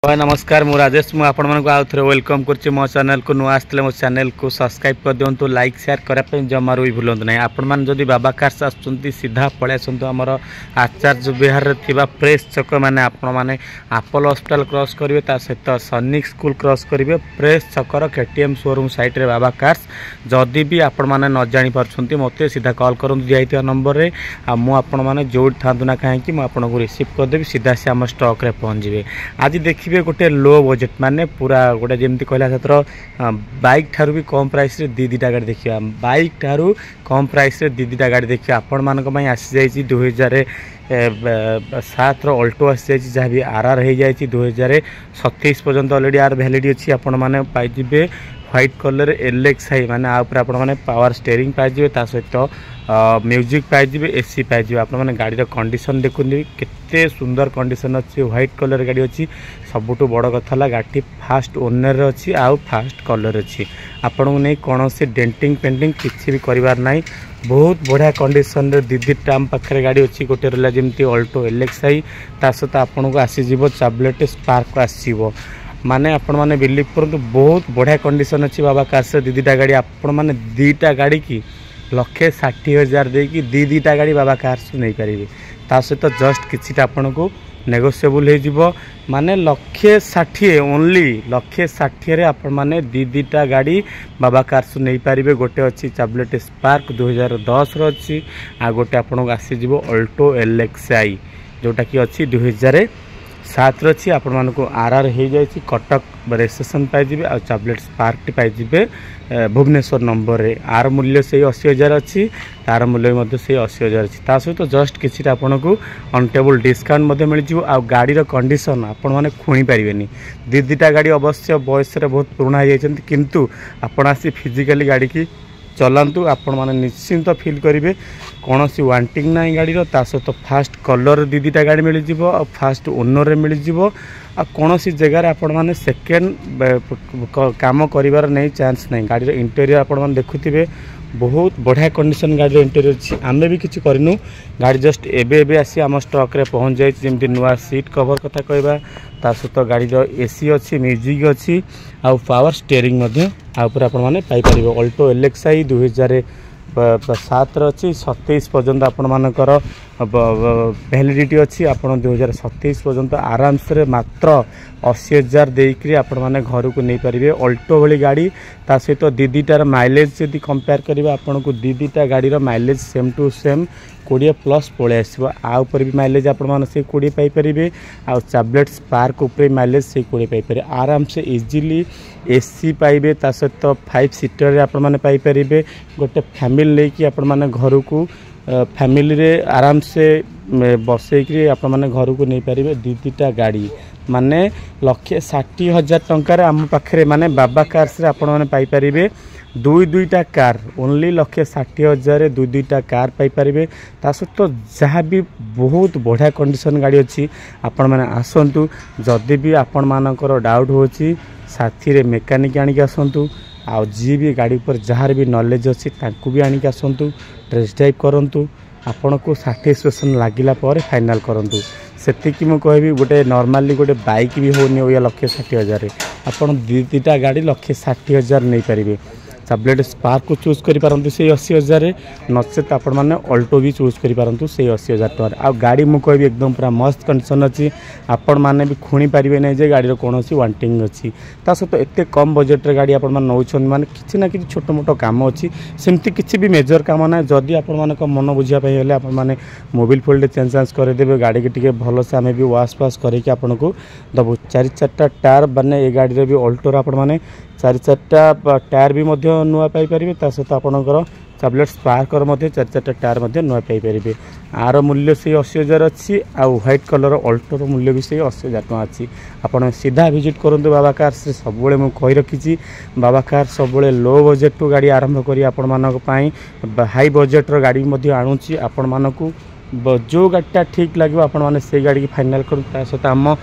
हाय नमस्कार मु राजेश मु आपण मानक आउ थे वेलकम करछि मो चैनल को नुआ आसले मो चैनल को सब्सक्राइब कर दियंतु लाइक शेयर करा पे जमारू भी भूलंतु नहीं आपण मान जदी बाबा कार्स आछुंती सीधा पळे आछंतु हमर आचार्य विहार रे थिबा प्रेस चक माने आपण माने अपोलो हॉस्पिटल क्रॉस करिवे ता सहित सैनिक स्कूल क्रॉस करिवे प्रेस चकर केटीएम शोरूम साइट रे बाबा कार्स जदी भी आपण माने न जानि परछंती मते सीधा कॉल करन दियाइतिया नंबर रे आ मु आपण माने जोड थांतु ना काहे कि मु आपण को रिसीव कर देबी सीधा से हम स्टॉक रे पहुंच जिवे आज देखिए गोटे लो बजेट माने पूरा गोटे जमी कहला छात्र बाइक ठारू भी कम प्राइस रे दीटा गाड़ी देखिए बाइक ठारू कम प्राइस रे दीटा गाड़ी देखिए आपण मानक पई आसी जाई 2007 अल्टो आसी जाई जहाँ भी आर हो जाए 2027 पर्यंत ऑलरेडी आर वैलिडिटी अच्छी आपण माने पाई जिवे व्हाइट कलर एलएक्सआई माने आ ऊपर आपण माने पावर स्टीयरिंग पाई जिवे ता सहित म्यूजिक पाई जिवे एसी पाई जिवे आपण माने गाड़ी रो कंडीशन देखुनी केते सुंदर कंडीशन अच्छी व्हाइट कलर गाड़ी अच्छी सबुठु बड़ कथा ला गाड़ी फास्ट ओनर अच्छी आउ फास्ट कलर अच्छी आपण को नहीं कौन से डेंटिंग पेंटिंग किसी भी करिवार नाही बहुत बढ़िया कंडीशन रे दीटा आम पाखे गाड़ी अच्छी गोटे रहा जमी अल्टो एलएक्सआई ता सहित आपन को आसीज चाबलेट स्पार्क आसीब माने आपण माने बिलीव करंतु बहुत बढ़िया कंडीशन अच्छी बाबा कार्स दीटा गाड़ी आपण माने दीटा गाड़ी की 1,60,000 दे कि दीटा गाड़ी बाबा कार्स नहीं पारे ता सहित जस्ट किसी आपन को नेगोशिएबल हो जिवो माने 1,60,000 ओनली 1,60,000 रे आपण माने दीटा गाड़ी बाबा कार्स नहीं पारे गोटे अच्छी चाबलेट स्पार्क 2010 रो अच्छी आ गोटे आपन को आसी जिवो अल्टो एलएक्सआई जोटा कि अच्छी 2007 रही आपण मानक आर हो जाए कटक रजिस्ट्रेशन पाइबे आ चाबलेट स्पार्क पाइबे भुवनेश्वर नंबर रे आर मूल्य से 80,000 अच्छी तार मूल्य से 80,000 अच्छी ता सहित जस्ट किसी आपन को अनटेबल डिस्काउंट मिल जाव आ गाड़ी कंडीशन आपण माने खुणी पारिबेनी दीटा गाड़ी अवश्य बयस रे बहुत पुराना हो जाइछन्ति किंतु आपण आसी फिजिकली गाड़ी की चलांतु आपण माने निश्चिंत फील करेंगे कौन सी वांटिंग ना गाड़ी ता सहित फास्ट कलर दीटा गाड़ी मिल जाव आ फास्ट ओनर रे मिल जाव आ कौन सी जगार आपण माने सेकेंड काम करिवार नहीं चांस नहीं गाड़ी इंटेरियर आपण माने देखुथिबे बहुत बढ़िया कंडीशन गाड़ी इंटेरियर अच्छी आम भी किसी करनु गाड़ी जस्ट एबे आसी आम स्टॉक रे पहुंच जाए जमी नुआ सीट कवर कथा कहवा ता सहित गाड़ी एसी अच्छी म्यूजिक अच्छी आउ पावर स्टीयरिंग ऊपर आपरे अल्टो एलएक्सआई 2007 अच्छी 27 पर्यंत आपण मानकर वैलिडिटी अच्छी आप 2027 पर्यंत आराम से मात्र 80,000 देकरी आपण माने घर को नहीं पारे अल्टो वाली गाड़ी ता सहित दीटार माइलेज यदि कंपेयर करिबा आपण को दीटा गाड़ी रो माइलेज सेम टू सेम 20+ पळे आसीबो आ ऊपर भी माइलेज आपण माने से 20 पाई परिबे आ चाबलेट स्पार्क ऊपर माइलेज से 20 पाई परिबे आराम से इजीली एसी पाइबे ता सहित 5 सीटर रे आपण माने पाई परिबे गोटे फैमिली लेकी आपण माने घर को फैमिली रे आराम से बसैक आपण माने घर को नहीं पारे दीटा गाड़ी माने 1,60,000 टंकार आम पाखे माने बाबा कार्स रे आपण माने पाई परिबे दुईटा कार ओनली 1,60,000 दुईटा कार पाई परिबे ता सहित जहाँ भी बहुत बढ़िया कंडीशन गाड़ी अच्छी आपण माने आसंतु जदि भी आपण मानकर डाउट होची साथी रे मेकानिक आनिक आसंतु आ जी भी गाड़ी पर जार भी नॉलेज अच्छी तांकु भी आनिक आसंतु टेस्ट ड्राइव करंतु आपण को सैटिस्फैक्शन लागिला पर फाइनल करंतु सेतिकी मु कहबी गोटे नॉर्मली गोटे बाइक भी होनी हो 1,60,000 आपण दीटा गाड़ी 1,60,000 नहीं पारिबे चाबलेट स्पार्क को चूज करि पारंतु से 80,000 नचेत आपण माने अल्टो भी चूज करि पारंतु से 80,000 टका आ गाड़ी मु कहबी एकदम पूरा मस्त कंडीशन अच्छी आपण माने भी खुणी पारिबे नै जे गाड़ी रो कोनोसी वांटिंग अच्छी ता सहित एते कम बजेट रे गाड़ी आपण माने नौछन माने किछि ना किछि छोटो मोटो काम अच्छी सेमती किछि भी मेजर काम ना जदी आपण माने को मन बुझिया पई हेले आपण माने मोबिल फोल्ड चेंज कर देबे गाड़ी के टिके भलो से हमें भी वाश पास करे कि आपण को दबो 4 टायर बने ए गाड़ी रे भी अल्टो रा आपण माने 4 टायर भी नुआ पाई परिबे ता सहित आपणकर चाबलेट स्पार्कर 4 टायर नुआ पाई परिबे आर मूल्य से 80,000 अच्छी आ व्हाइट कलर अल्टो रो मूल्य भी से 80,000 टका अच्छी आपण सीधा विजिट करंतु बाबा कार्स सबुले मु कहि रखिछि बाबा कार सबुले लो बजेट टू गाड़ी आरंभ करी आपण मानक पई हाई बजेट रो गाड़ी मध्य आणुछि आपण मानकू जो गाड़ीटा ठीक लगे आपण माने से गाड़ी की फाइनल करू ता सहित आम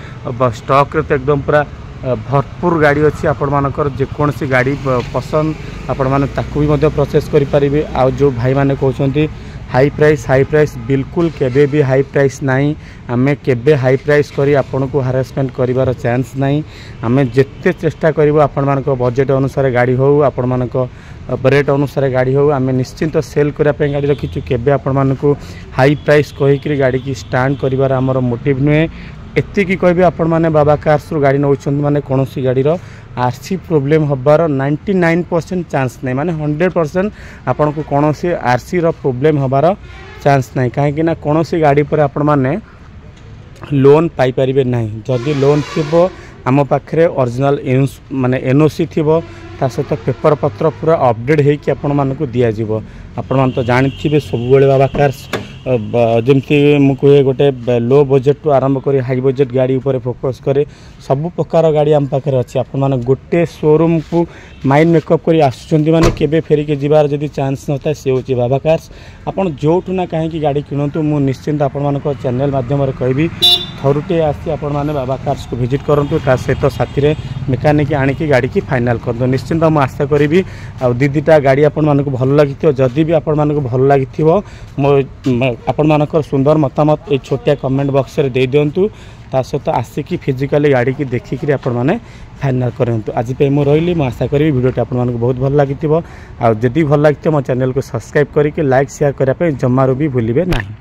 स्टॉक रे तो एकदम पूरा भरपूर गाड़ी अच्छी आपण मानकर जेकोसी गाड़ी पसंद आपण माने ताकू भी मध्य प्रोसेस करि परिबे आ जो भाई माने कहउछंती हाई प्राइस बिल्कुल केबे भी हाई प्राइस नहीं आमे केबे हाई प्राइस करी आपन को हारासमेंट करिवार चांस नहीं आमे जिते चेष्टा करिवो आपण मानक बजेट अनुसार गाड़ी हो आपण मानक रेट अनुसार गाड़ी हो आमे निश्चिंत सेल करिया पे गाड़ी रखिछु केबे आपण मानक हाई प्राइस कहि कि गाड़ी की स्टैंड करिवार हमर मोटिव नुहे एतिकी कहबे आपण माने बाबा कार्स रु गाड़ी नौछन माने कोनोसी गाड़ी रो आरसी प्रॉब्लम हबार 99% चांस नहीं माने 100% आपन को कोनोसी आरसी रो प्रॉब्लम हबार चांस नहीं कहीं ना कोनोसी गाड़ी पर आपण माने लोन पाई परिबे नहीं जदि लोन थिबो आम पाखरे ओरिजिनल माने एनओसी थिबो ता सहित पेपर पत्र पूरा अपडेट होकि आपण मानक दिया जिवो आपण मान तो जानिथिबे सब बेले बाबा कार्स जमती मुझे गोटे लो बजेट टू आरंभ कर हाई बजेट गाड़ी उपर फोकस करे सब प्रकार गाड़ी आम पाखे अच्छी आपण मैंने गोटे शोरूम को माइंड मेकअप कर आसुँच माने केबे फेरिके जीवार जदि चांस न था सी हूँ बाबा कार्स आपड़ जोठू ना कहीं गाड़ी किणतु मु निश्चिंत आपण मान चैनल माध्यम कहबी थरुटे आसी आपण मैंने बाबा कार्स को विजिट करूँ ता सहित साथी मेकानिक आणिकी गाड़ी की फाइनाल कर निश्चिंत मुझे आशा करी आ गाड़ी आपण मानक भल लगी जदि भी आपण मानक भल लगी मो आपण मानकर सुंदर मतामत ये छोटिया कमेंट बॉक्स रे दे दिंतु ता सहित आसिकी फिजिकली गाड़ी की देखिकी आपण मैंने फाइनाल करंतु आज पे मु रही मु आशा करी वीडियो आपण मानक बहुत भल लगी आ जदि भल लगी मो चैनल को सब्सक्राइब करके लाइक शेयर करने जमारू भी भूलिबे नहीं।